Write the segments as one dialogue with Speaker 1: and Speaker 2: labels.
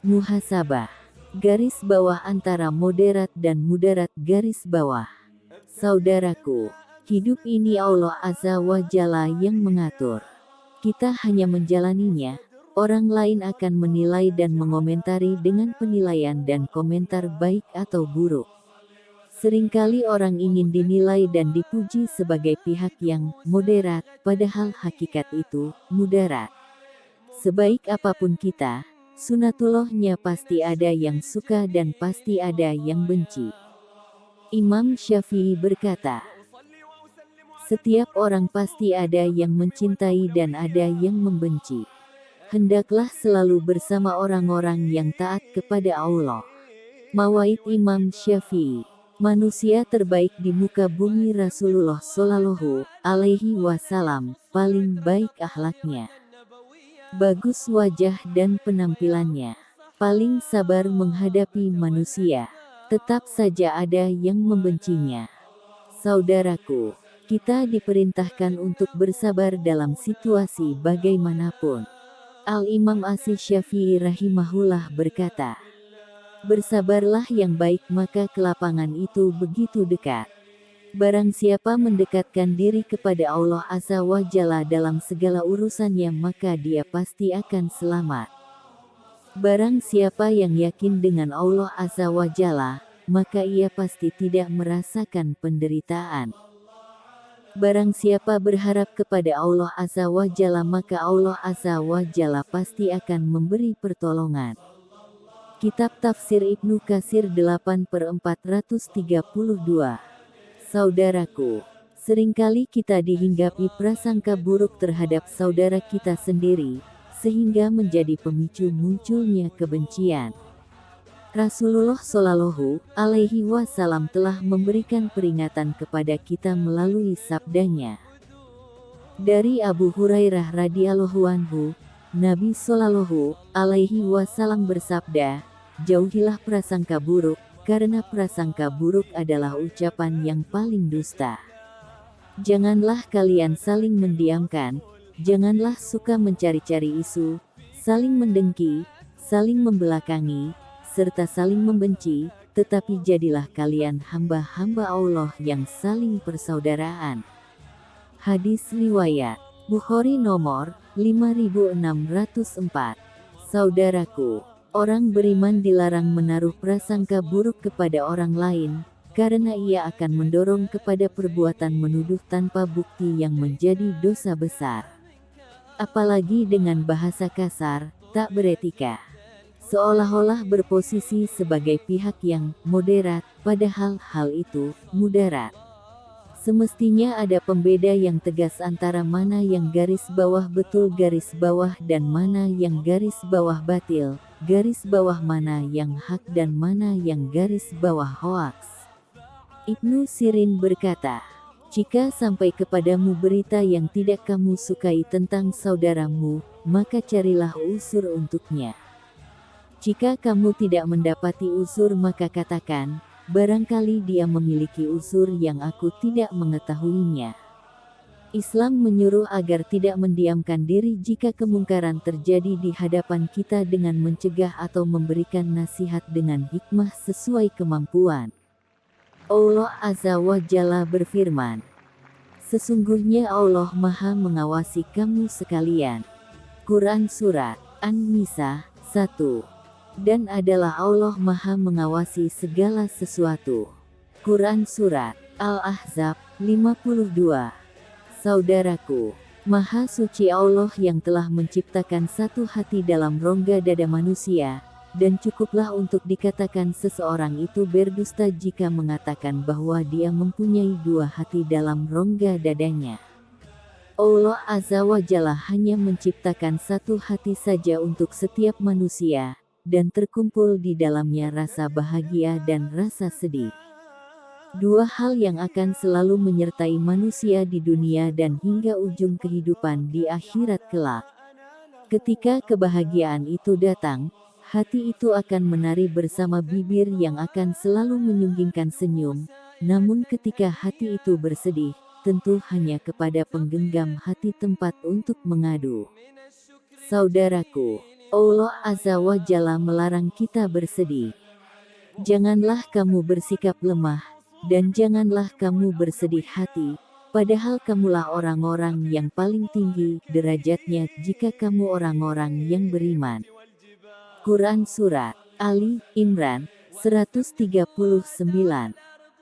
Speaker 1: Muhasabah. Garis bawah antara moderat dan mudarat garis bawah. Saudaraku, hidup ini Allah Azza wa Jalla yang mengatur. Kita hanya menjalaninya. Orang lain akan menilai dan mengomentari dengan penilaian dan komentar baik atau buruk. Seringkali orang ingin dinilai dan dipuji sebagai pihak yang moderat, padahal hakikat itu mudarat. Sebaik apapun kita, sunatullahnya pasti ada yang suka dan pasti ada yang benci. Imam Syafi'i berkata, setiap orang pasti ada yang mencintai dan ada yang membenci. Hendaklah selalu bersama orang-orang yang taat kepada Allah. Mawaid Imam Syafi'i. Manusia terbaik di muka bumi Rasulullah Shallallahu Alaihi Wasallam, paling baik akhlaknya, bagus wajah dan penampilannya, paling sabar menghadapi manusia. Tetap saja ada yang membencinya. Saudaraku, kita diperintahkan untuk bersabar dalam situasi bagaimanapun. Al-Imam Asy-Syafi'i rahimahullah berkata, bersabarlah yang baik maka kelapangan itu begitu dekat. Barang siapa mendekatkan diri kepada Allah Azza wa Jalla dalam segala urusannya maka dia pasti akan selamat. Barang siapa yang yakin dengan Allah Azza wa Jalla, maka ia pasti tidak merasakan penderitaan. Barang siapa berharap kepada Allah Azza wa Jalla maka Allah Azza wa Jalla pasti akan memberi pertolongan. Kitab Tafsir Ibnu Katsir 8/432. Saudaraku, seringkali kita dihinggapi prasangka buruk terhadap saudara kita sendiri, sehingga menjadi pemicu munculnya kebencian. Rasulullah Shallallahu Alaihi Wasallam telah memberikan peringatan kepada kita melalui sabdanya. Dari Abu Hurairah radhiyallahu anhu, Nabi Shallallahu Alaihi Wasallam bersabda, jauhilah prasangka buruk, karena prasangka buruk adalah ucapan yang paling dusta. Janganlah kalian saling mendiamkan, janganlah suka mencari-cari isu, saling mendengki, saling membelakangi, serta saling membenci, tetapi jadilah kalian hamba-hamba Allah yang saling persaudaraan. Hadis riwayat Bukhari nomor 5604. Saudaraku, orang beriman dilarang menaruh prasangka buruk kepada orang lain, karena ia akan mendorong kepada perbuatan menuduh tanpa bukti yang menjadi dosa besar. Apalagi dengan bahasa kasar, tak beretika. Seolah-olah berposisi sebagai pihak yang moderat, padahal hal itu mudarat. Semestinya ada pembeda yang tegas antara mana yang garis bawah betul garis bawah dan mana yang garis bawah batil, garis bawah mana yang hak dan mana yang garis bawah hoaks. Ibnu Sirin berkata, jika sampai kepadamu berita yang tidak kamu sukai tentang saudaramu, maka carilah uzur untuknya. Jika kamu tidak mendapati uzur maka katakan, barangkali dia memiliki uzur yang aku tidak mengetahuinya. Islam menyuruh agar tidak mendiamkan diri jika kemungkaran terjadi di hadapan kita dengan mencegah atau memberikan nasihat dengan hikmah sesuai kemampuan. Allah Azza wa Jalla berfirman, sesungguhnya Allah Maha mengawasi kamu sekalian. Quran Surat An-Nisa 1. Dan adalah Allah Maha mengawasi segala sesuatu. Quran Surat Al-Ahzab 52. Saudaraku, Maha Suci Allah yang telah menciptakan satu hati dalam rongga dada manusia, dan cukuplah untuk dikatakan seseorang itu berdusta jika mengatakan bahwa dia mempunyai dua hati dalam rongga dadanya. Allah Azza wa Jalla hanya menciptakan satu hati saja untuk setiap manusia, dan terkumpul di dalamnya rasa bahagia dan rasa sedih. Dua hal yang akan selalu menyertai manusia di dunia dan hingga ujung kehidupan di akhirat kelak. Ketika kebahagiaan itu datang, hati itu akan menari bersama bibir yang akan selalu menyunggingkan senyum, namun ketika hati itu bersedih, tentu hanya kepada penggenggam hati tempat untuk mengadu. Saudaraku, Allah Azza wa Jalla melarang kita bersedih. Janganlah kamu bersikap lemah, dan janganlah kamu bersedih hati, padahal kamulah orang-orang yang paling tinggi derajatnya jika kamu orang-orang yang beriman. Quran Surat Ali Imran 139.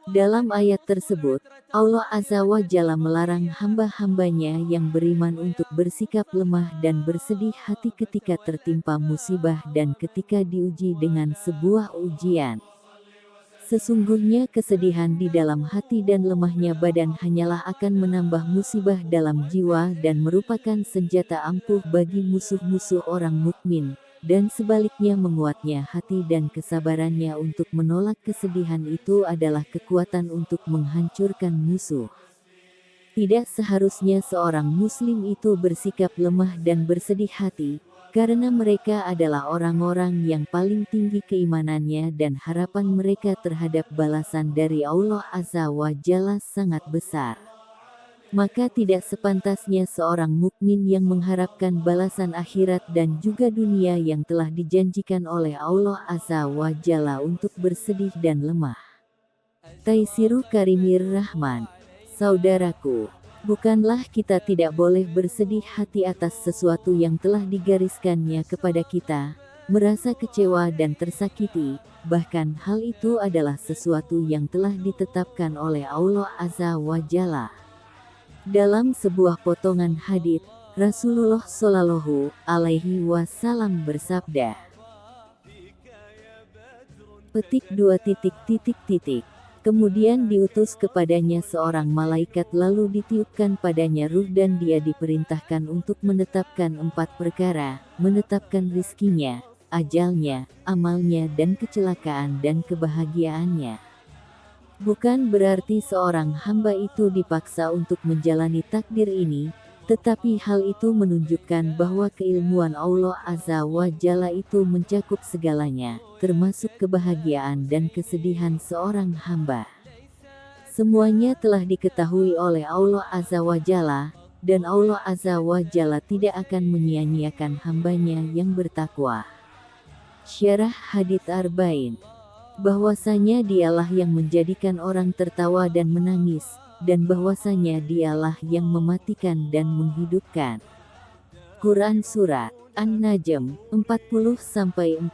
Speaker 1: Dalam ayat tersebut, Allah Azza wa Jalla melarang hamba-hambanya yang beriman untuk bersikap lemah dan bersedih hati ketika tertimpa musibah dan ketika diuji dengan sebuah ujian. Sesungguhnya kesedihan di dalam hati dan lemahnya badan hanyalah akan menambah musibah dalam jiwa dan merupakan senjata ampuh bagi musuh-musuh orang mukmin. Dan sebaliknya menguatnya hati dan kesabarannya untuk menolak kesedihan itu adalah kekuatan untuk menghancurkan musuh. Tidak seharusnya seorang muslim itu bersikap lemah dan bersedih hati, karena mereka adalah orang-orang yang paling tinggi keimanannya dan harapan mereka terhadap balasan dari Allah Azza wa Jalla sangat besar. Maka tidak sepantasnya seorang mukmin yang mengharapkan balasan akhirat dan juga dunia yang telah dijanjikan oleh Allah Azza wa Jalla untuk bersedih dan lemah. Taisiru Karimir Rahman. Saudaraku, bukanlah kita tidak boleh bersedih hati atas sesuatu yang telah digariskannya kepada kita, merasa kecewa dan tersakiti, bahkan hal itu adalah sesuatu yang telah ditetapkan oleh Allah Azza wa Jalla. Dalam sebuah potongan hadits, Rasulullah Shallallahu Alaihi Wasallam bersabda. Petik 2. Kemudian diutus kepadanya seorang malaikat lalu ditiupkan padanya ruh dan dia diperintahkan untuk menetapkan 4 perkara, menetapkan rizkinya, ajalnya, amalnya dan kecelakaan dan kebahagiaannya. Bukan berarti seorang hamba itu dipaksa untuk menjalani takdir ini, tetapi hal itu menunjukkan bahwa keilmuan Allah Azza wa Jalla itu mencakup segalanya, termasuk kebahagiaan dan kesedihan seorang hamba. Semuanya telah diketahui oleh Allah Azza wa Jalla, dan Allah Azza wa Jalla tidak akan menyia-nyiakan hambanya yang bertakwa. Syarah Hadits Arba'in. Bahwasanya dialah yang menjadikan orang tertawa dan menangis, dan bahwasanya dialah yang mematikan dan menghidupkan. Quran Surat An-Najm 40-44.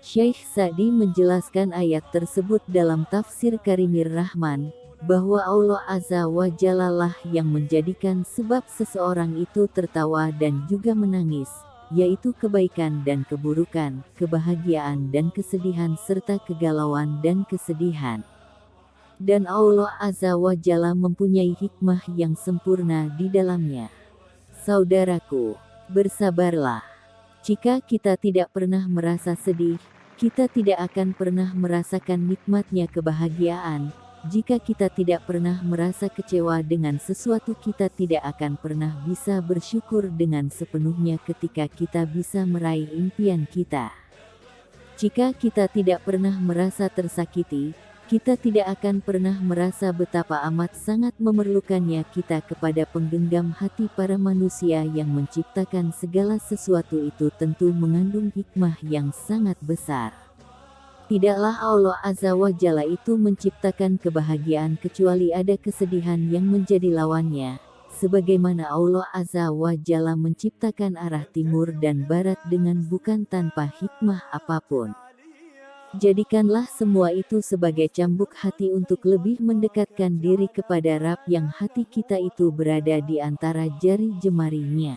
Speaker 1: Syekh Sa'di menjelaskan ayat tersebut dalam tafsir Karimir Rahman, bahwa Allah Azza wa Jalla lah yang menjadikan sebab seseorang itu tertawa dan juga menangis, yaitu kebaikan dan keburukan, kebahagiaan dan kesedihan serta kegalauan dan kesedihan. Dan Allah Azza wa Jalla mempunyai hikmah yang sempurna di dalamnya. Saudaraku, bersabarlah. Jika kita tidak pernah merasa sedih, kita tidak akan pernah merasakan nikmatnya kebahagiaan. Jika kita tidak pernah merasa kecewa dengan sesuatu, kita tidak akan pernah bisa bersyukur dengan sepenuhnya ketika kita bisa meraih impian kita. Jika kita tidak pernah merasa tersakiti, kita tidak akan pernah merasa betapa amat sangat memerlukannya kita kepada penggenggam hati para manusia yang menciptakan segala sesuatu itu tentu mengandung hikmah yang sangat besar. Tidaklah Allah Azza wa Jalla itu menciptakan kebahagiaan kecuali ada kesedihan yang menjadi lawannya, sebagaimana Allah Azza wa Jalla menciptakan arah timur dan barat dengan bukan tanpa hikmah apapun. Jadikanlah semua itu sebagai cambuk hati untuk lebih mendekatkan diri kepada Rabb yang hati kita itu berada di antara jari jemarinya.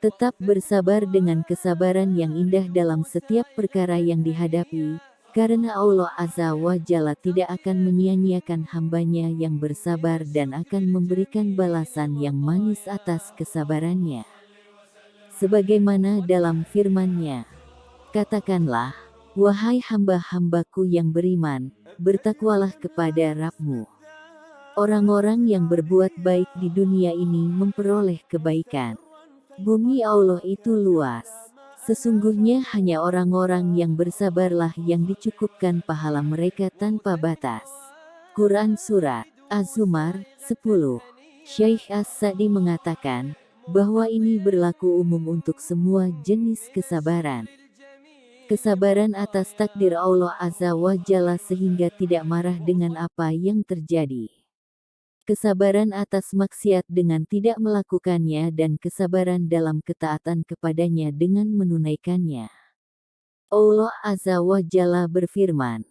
Speaker 1: Tetap bersabar dengan kesabaran yang indah dalam setiap perkara yang dihadapi, karena Allah Azza wa Jalla tidak akan menyia-nyiakan hambanya yang bersabar dan akan memberikan balasan yang manis atas kesabarannya. Sebagaimana dalam firman-Nya, katakanlah, wahai hamba-hambaku yang beriman, bertakwalah kepada Rabb-mu. Orang-orang yang berbuat baik di dunia ini memperoleh kebaikan. Bumi Allah itu luas. Sesungguhnya hanya orang-orang yang bersabarlah yang dicukupkan pahala mereka tanpa batas. Quran Surat Az-Zumar 10. Syekh As-Sa'di mengatakan, bahwa ini berlaku umum untuk semua jenis kesabaran. Kesabaran atas takdir Allah Azza wa Jalla sehingga tidak marah dengan apa yang terjadi. Kesabaran atas maksiat dengan tidak melakukannya dan kesabaran dalam ketaatan kepadanya dengan menunaikannya. Allah Azza wa Jalla berfirman,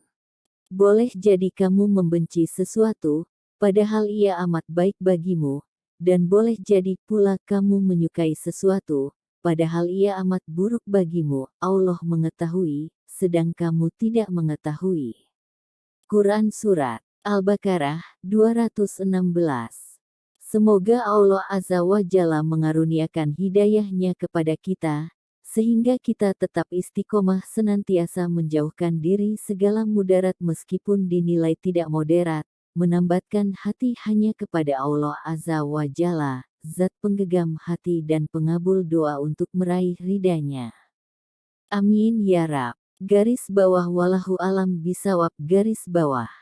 Speaker 1: boleh jadi kamu membenci sesuatu, padahal ia amat baik bagimu, dan boleh jadi pula kamu menyukai sesuatu, padahal ia amat buruk bagimu. Allah mengetahui, sedang kamu tidak mengetahui. Quran Surat Al-Baqarah 216. Semoga Allah Azza wa Jalla mengaruniakan hidayahnya kepada kita, sehingga kita tetap istiqomah senantiasa menjauhkan diri segala mudarat meskipun dinilai tidak moderat, menambatkan hati hanya kepada Allah Azza wa Jalla, zat penggegam hati dan pengabul doa untuk meraih ridhanya. Amin ya Rab. Garis bawah wallahu alam bisawab garis bawah.